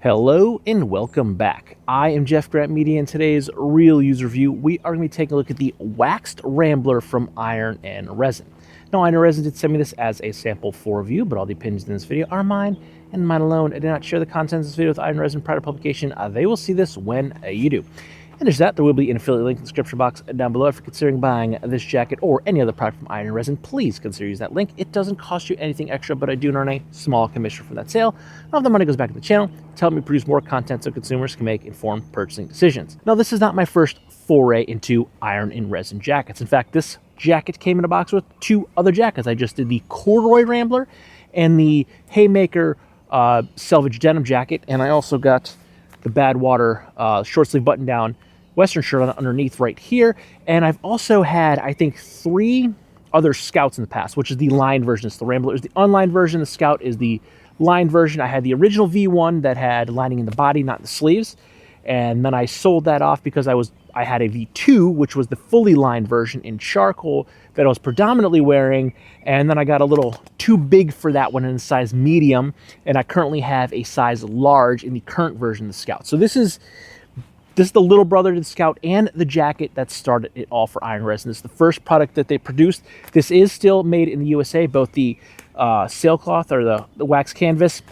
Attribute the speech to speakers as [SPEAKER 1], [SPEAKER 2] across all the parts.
[SPEAKER 1] Hello and welcome back. I am jeffgrantMEDIA. In today's real user review, we are going to be taking a look at the waxed Rambler from Iron and Resin. Now, Iron and Resin did send me this as a sample for review, but all the opinions in this video are mine and mine alone. I did not share the contents of this video with Iron and Resin prior to publication. They will see this when you do. And there's that. There will be an affiliate link in the description box down below. If you're considering buying this jacket or any other product from Iron and Resin, please consider using that link. It doesn't cost you anything extra, but I do earn a small commission from that sale. All of the money goes back to the channel to help me produce more content so consumers can make informed purchasing decisions. Now, this is not my first foray into Iron and Resin jackets. In fact, this jacket came in a box with two other jackets. I just did the corduroy Rambler and the Haymaker selvage denim jacket, and I also got the Badwater short sleeve button down Western shirt on underneath right here. And I've also had, I think, 3 other Scouts in the past, which is the lined version. It's the Rambler is the unlined version. The Scout is the lined version. I had the original V1 that had lining in the body, not in the sleeves. And then I sold that off because I had a V2, which was the fully lined version in charcoal that I was predominantly wearing. And then I got a little too big for that one in a size medium. And I currently have a size large in the current version of the Scout. So this is the little brother to the Scout and the jacket that started it all for Iron Resin. This is the first product that they produced. This is still made in the USA, both the sailcloth or the wax canvas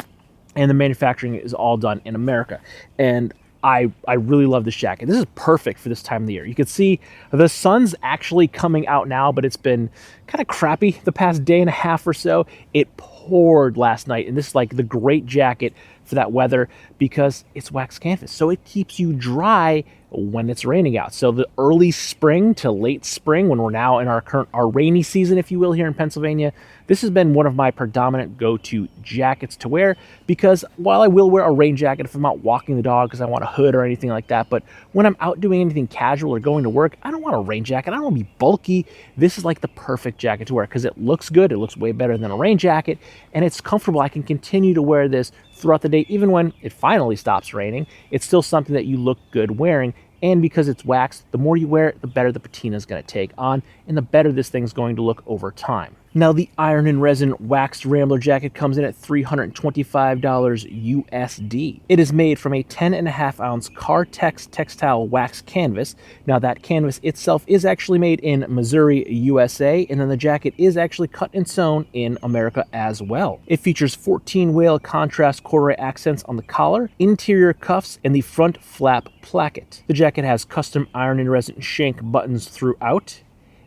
[SPEAKER 1] and the manufacturing is all done in America. And I really love this jacket. This is perfect for this time of the year. You can see the sun's actually coming out now, but it's been kind of crappy the past day and a half or so. It poured last night, and this is like the great jacket for that weather because it's wax canvas. So it keeps you dry when it's raining out. So the early spring to late spring, when we're now in our rainy season, if you will, here in Pennsylvania, this has been one of my predominant go-to jackets to wear because while I will wear a rain jacket if I'm out walking the dog because I want a hood or anything like that, but when I'm out doing anything casual or going to work, I don't want a rain jacket. I don't want to be bulky. This is like the perfect jacket to wear because it looks good. It looks way better than a rain jacket, and it's comfortable. I can continue to wear this throughout the day, even when it finally stops raining. It's still something that you look good wearing. And because it's waxed, the more you wear it, the better the patina is going to take on, and the better this thing's going to look over time. Now, the Iron and Resin waxed Rambler jacket comes in at $325 USD. It is made from a 10.5-ounce Cartex textile wax canvas. Now, that canvas itself is actually made in Missouri, USA, and then the jacket is actually cut and sewn in America as well. It features 14 whale contrast corduroy accents on the collar, interior cuffs, and the front flap placket. The jacket has custom Iron and Resin shank buttons throughout,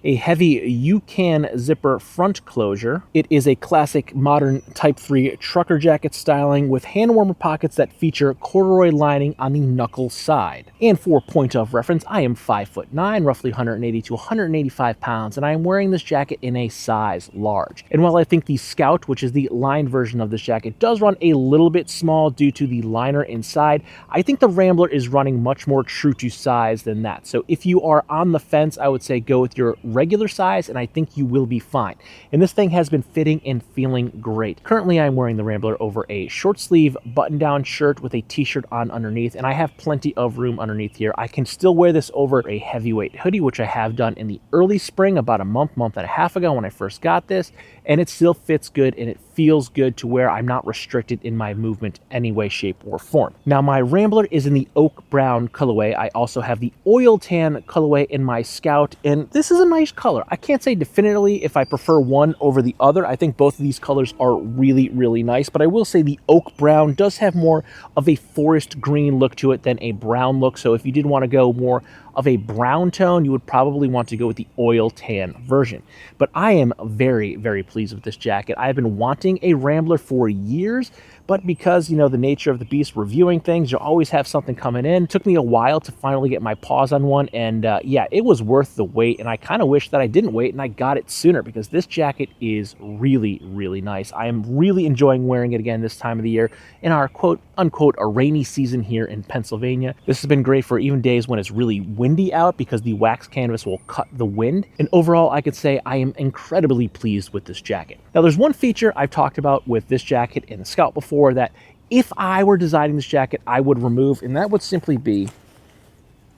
[SPEAKER 1] a heavy UCAN zipper front closure. It is a classic modern Type 3 trucker jacket styling with hand warmer pockets that feature corduroy lining on the knuckle side. And for point of reference, I am 5'9", roughly 180 to 185 pounds, and I am wearing this jacket in a size large. And while I think the Scout, which is the lined version of this jacket, does run a little bit small due to the liner inside, I think the Rambler is running much more true to size than that. So if you are on the fence, I would say go with your regular size, and I think you will be fine. And this thing has been fitting and feeling great. Currently, I'm wearing the Rambler over a short sleeve button-down shirt with a t-shirt on underneath, and I have plenty of room underneath here. I can still wear this over a heavyweight hoodie, which I have done in the early spring about a month and a half ago when I first got this, and it still fits good and it feels good to wear. I'm not restricted in my movement any way, shape, or form. Now, my Rambler is in the oak brown colorway. I also have the oil tan colorway in my Scout, and this is a nice color. I can't say definitively if I prefer one over the other. I think both of these colors are really, really nice, but I will say the oak brown does have more of a forest green look to it than a brown look. So if you did want to go more of a brown tone, you would probably want to go with the oil tan version. But I am very, very pleased with this jacket. I've been wanting a Rambler for years, but because, you know, the nature of the beast, reviewing things, you always have something coming in. It took me a while to finally get my paws on one, and yeah, it was worth the wait, and I kind of wish that I didn't wait and I got it sooner because this jacket is really, really nice. I am really enjoying wearing it again this time of the year in our quote-unquote a rainy season here in Pennsylvania. This has been great for even days when it's really windy out because the wax canvas will cut the wind, and overall, I could say I am incredibly pleased with this jacket. Now, there's one feature I've talked about with this jacket and the Scout before that if I were designing this jacket, I would remove, and that would simply be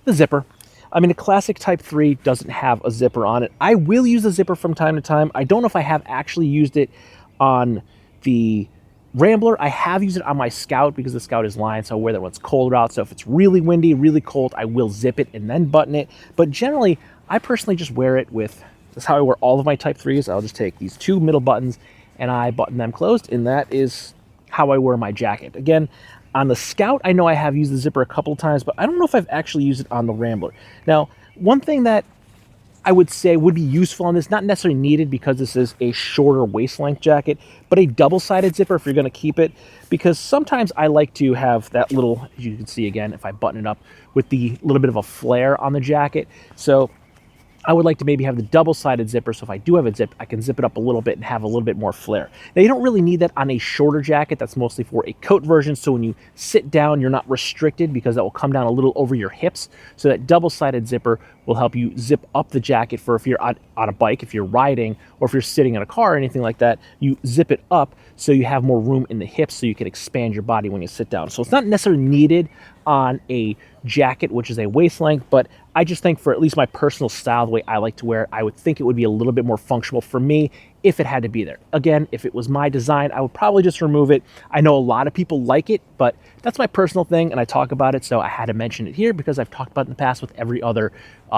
[SPEAKER 1] the zipper. I mean, a classic Type 3 doesn't have a zipper on it. I will use a zipper from time to time. I don't know if I have actually used it on the Rambler, I have used it on my Scout because the Scout is lined, so I wear that when it's cold out. So if it's really windy, really cold, I will zip it and then button it. But generally, I personally just wear it with, that's how I wear all of my Type 3s. I'll just take these 2 middle buttons and I button them closed, and that is how I wear my jacket. Again, on the Scout, I know I have used the zipper a couple of times, but I don't know if I've actually used it on the Rambler. Now, one thing that I would say would be useful on this, not necessarily needed because this is a shorter waist length jacket, but a double-sided zipper if you're going to keep it, because sometimes I like to have that little, as you can see again, if I button it up with the little bit of a flare on the jacket. So I would like to maybe have the double-sided zipper, so if I do have a zip, I can zip it up a little bit and have a little bit more flare. Now, you don't really need that on a shorter jacket. That's mostly for a coat version, so when you sit down, you're not restricted because that will come down a little over your hips. So that double-sided zipper will help you zip up the jacket for if you're on a bike, if you're riding, or if you're sitting in a car or anything like that, you zip it up so you have more room in the hips so you can expand your body when you sit down. So it's not necessarily needed on a jacket, which is a waist length, but I just think for at least my personal style, the way I like to wear it, I would think it would be a little bit more functional for me if it had to be there. Again, if it was my design, I would probably just remove it. I know a lot of people like it, but that's my personal thing, and I talk about it, so I had to mention it here because I've talked about it in the past with every other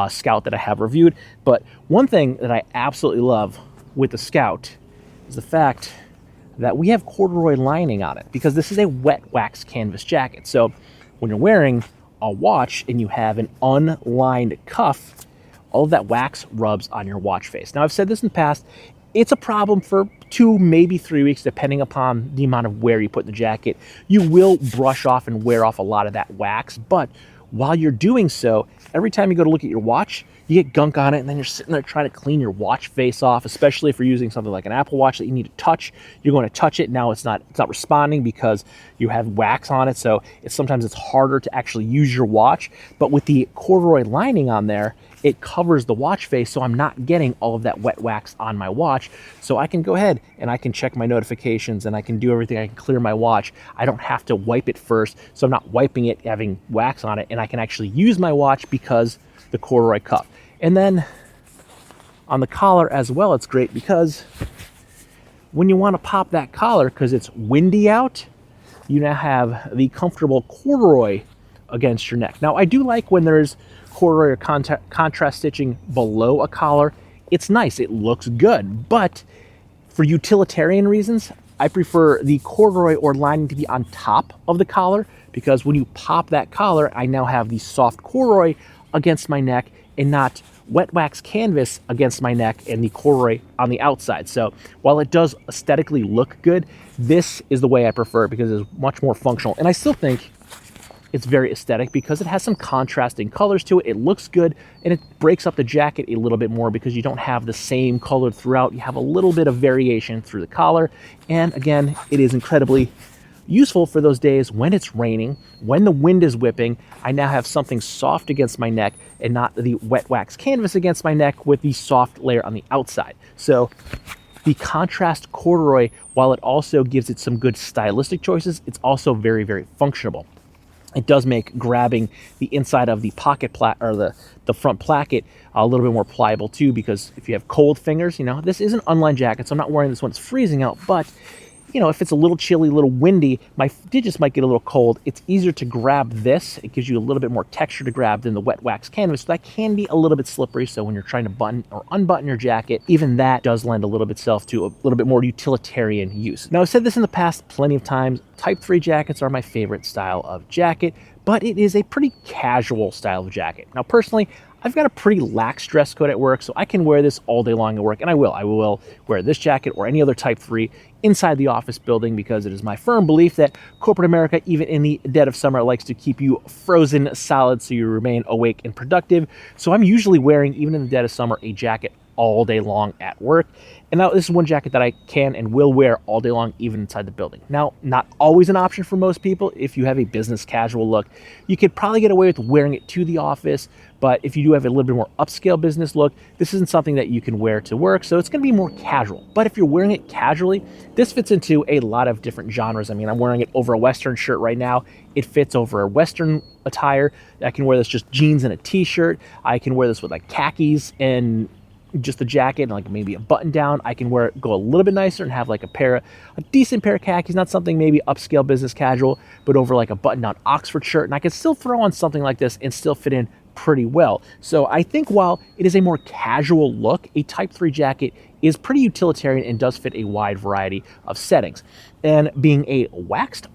[SPEAKER 1] Scout that I have reviewed. But one thing that I absolutely love with the Scout is the fact that we have corduroy lining on it, because this is a wet wax canvas jacket. So when you're wearing a watch and you have an unlined cuff, all of that wax rubs on your watch face. Now, I've said this in the past, it's a problem for 2, maybe 3 weeks, depending upon the amount of wear you put in the jacket. You will brush off and wear off a lot of that wax, but while you're doing so, every time you go to look at your watch, you get gunk on it, and then you're sitting there trying to clean your watch face off, especially if you're using something like an Apple Watch that you need to touch. You're going to touch it. Now it's not responding because you have wax on it, so sometimes it's harder to actually use your watch. But with the corduroy lining on there, it covers the watch face, so I'm not getting all of that wet wax on my watch. So I can go ahead and I can check my notifications and I can do everything. I can clear my watch. I don't have to wipe it first, so I'm not wiping it, having wax on it, and I can actually use my watch because the corduroy cuff. And then on the collar as well, it's great because when you want to pop that collar because it's windy out, you now have the comfortable corduroy against your neck. Now, I do like when there's corduroy or contrast stitching below a collar. It's nice, it looks good, but for utilitarian reasons, I prefer the corduroy or lining to be on top of the collar, because when you pop that collar, I now have the soft corduroy against my neck and not wet wax canvas against my neck and the corduroy on the outside. So while it does aesthetically look good, this is the way I prefer it because it's much more functional. And I still think it's very aesthetic because it has some contrasting colors to it. It looks good, and it breaks up the jacket a little bit more because you don't have the same color throughout. You have a little bit of variation through the collar. And again, it is incredibly useful for those days when it's raining, when the wind is whipping. I now have something soft against my neck and not the wet wax canvas against my neck with the soft layer on the outside. So the contrast corduroy, while it also gives it some good stylistic choices, it's also very, very functional. It does make grabbing the inside of the pocket or the front placket a little bit more pliable too, because if you have cold fingers, you know, this is an unlined jacket, so I'm not wearing this when it's freezing out, but you know, if it's a little chilly, a little windy, my digits might get a little cold. It's easier to grab this. It gives you a little bit more texture to grab than the wet wax canvas. So that can be a little bit slippery. So when you're trying to button or unbutton your jacket, even that does lend a little bit itself to a little bit more utilitarian use. Now, I've said this in the past plenty of times. Type 3 jackets are my favorite style of jacket, but it is a pretty casual style of jacket. Now, personally, I've got a pretty lax dress code at work, so I can wear this all day long at work, and I will wear this jacket or any other Type 3 inside the office building, because it is my firm belief that corporate America, even in the dead of summer, likes to keep you frozen solid so you remain awake and productive. So I'm usually wearing, even in the dead of summer, a jacket all day long at work. And now this is one jacket that I can and will wear all day long, even inside the building. Now, not always an option for most people. If you have a business casual look, you could probably get away with wearing it to the office. But if you do have a little bit more upscale business look, this isn't something that you can wear to work. So it's going to be more casual. But if you're wearing it casually, this fits into a lot of different genres. I mean, I'm wearing it over a Western shirt right now. It fits over a Western attire. I can wear this just jeans and a t-shirt. I can wear this with like khakis and just the jacket and like maybe a button down, I can wear it, go a little bit nicer and have like a decent pair of khakis, not something maybe upscale business casual, but over like a button down Oxford shirt. And I can still throw on something like this and still fit in pretty well. So I think while it is a more casual look, a Type 3 jacket is pretty utilitarian and does fit a wide variety of settings. And being a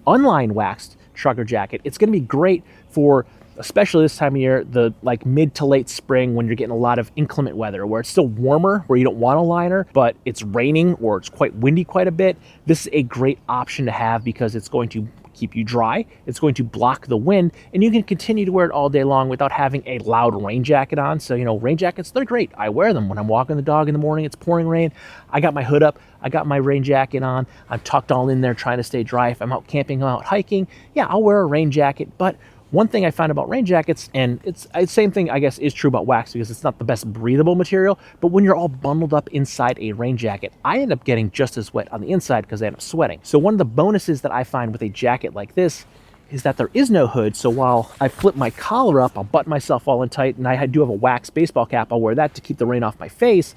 [SPEAKER 1] unlined waxed trucker jacket, it's going to be great for, especially this time of year, the like mid to late spring, when you're getting a lot of inclement weather where it's still warmer, where you don't want a liner, but it's raining or it's quite windy quite a bit. This is a great option to have because it's going to keep you dry, it's going to block the wind, and you can continue to wear it all day long without having a loud rain jacket on. So, you know, rain jackets, they're great. I wear them when I'm walking the dog in the morning, it's pouring rain. I got my hood up, I got my rain jacket on, I'm tucked all in there trying to stay dry. If I'm out camping, I'm out hiking, yeah, I'll wear a rain jacket. But one thing I found about rain jackets, and it's the same thing I guess is true about wax because it's not the best breathable material, but when you're all bundled up inside a rain jacket, I end up getting just as wet on the inside because I end up sweating. So one of the bonuses that I find with a jacket like this is that there is no hood. So while I flip my collar up, I'll button myself all in tight, and I do have a wax baseball cap, I'll wear that to keep the rain off my face.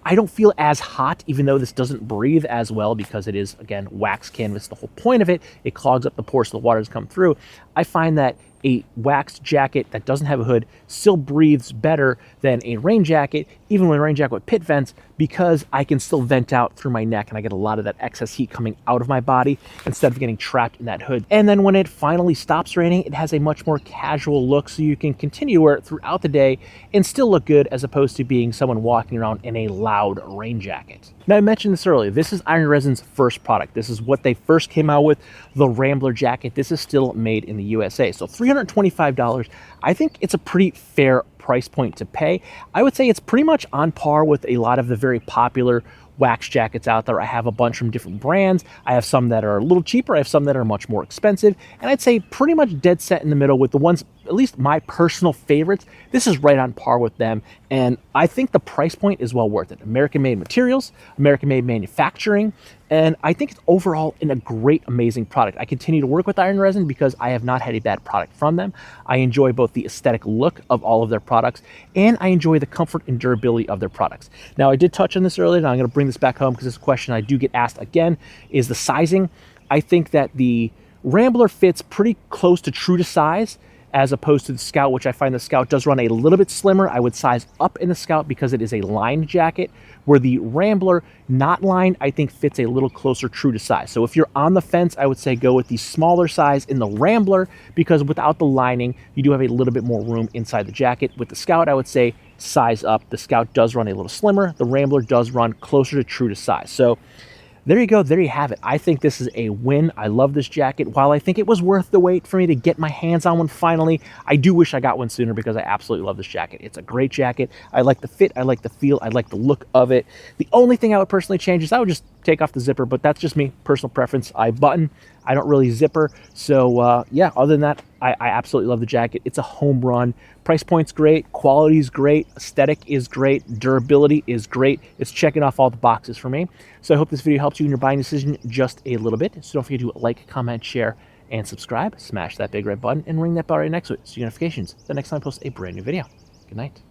[SPEAKER 1] I don't feel as hot, even though this doesn't breathe as well because it is, again, wax canvas. The whole point of it, it clogs up the pores so the water doesn't come through. I find that a waxed jacket that doesn't have a hood still breathes better than a rain jacket, even when a rain jacket with pit vents, because I can still vent out through my neck and I get a lot of that excess heat coming out of my body instead of getting trapped in that hood. And then when it finally stops raining, it has a much more casual look, so you can continue to wear it throughout the day and still look good, as opposed to being someone walking around in a loud rain jacket. Now, I mentioned this earlier, this is Iron Resin's first product. This is what they first came out with, the Rambler jacket. This is still made in the USA. So $325, I think it's a pretty fair price point to pay. I would say it's pretty much on par with a lot of the very popular wax jackets out there. I have a bunch from different brands. I have some that are a little cheaper. I have some that are much more expensive. And I'd say pretty much dead set in the middle with the ones, at least my personal favorites. This is right on par with them. And I think the price point is well worth it. American-made materials, American-made manufacturing, and I think it's overall a great, amazing product. I continue to work with Iron Resin because I have not had a bad product from them. I enjoy both the aesthetic look of all of their products, and I enjoy the comfort and durability of their products. Now, I did touch on this earlier, and I'm going to bring this back home because this question I do get asked again, is the sizing. I think that the Rambler fits pretty close to true to size, as opposed to the Scout, which I find the Scout does run a little bit slimmer. I would size up in the Scout because it is a lined jacket, where the Rambler, not lined, I think fits a little closer true to size. So if you're on the fence, I would say go with the smaller size in the Rambler, because without the lining, you do have a little bit more room inside the jacket. With the Scout, I would say size up. The Scout does run a little slimmer. The Rambler does run closer to true to size. So there you go, there you have it. I think this is a win. I love this jacket. While I think it was worth the wait for me to get my hands on one finally, I do wish I got one sooner because I absolutely love this jacket. It's a great jacket. I like the fit, I like the feel, I like the look of it. The only thing I would personally change is I would just take off the zipper, but that's just me, personal preference. I button, I don't really zipper. So yeah, other than that, I absolutely love the jacket. It's a home run. Price point's great, quality's great, aesthetic is great, durability is great. It's checking off all the boxes for me. So I hope this video helps you in your buying decision just a little bit. So don't forget to like, comment, share, and subscribe. Smash that big red button and ring that bell right next to it so you get notifications the next time I post a brand new video. Good night.